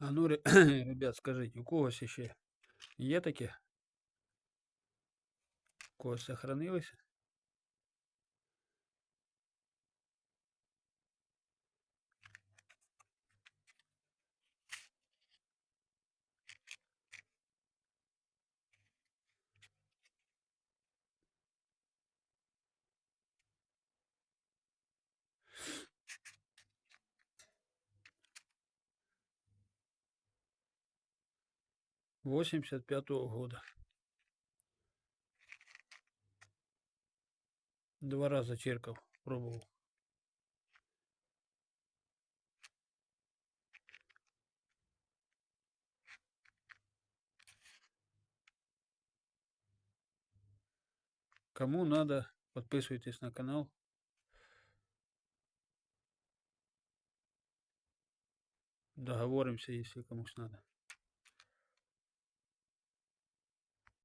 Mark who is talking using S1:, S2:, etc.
S1: А ну, ребят, скажите, у когось ще є таке? У когось сохранилось? 85-го года. 2 раза черкал, пробовал. Кому надо, подписывайтесь на канал. Договоримся, если кому-то надо.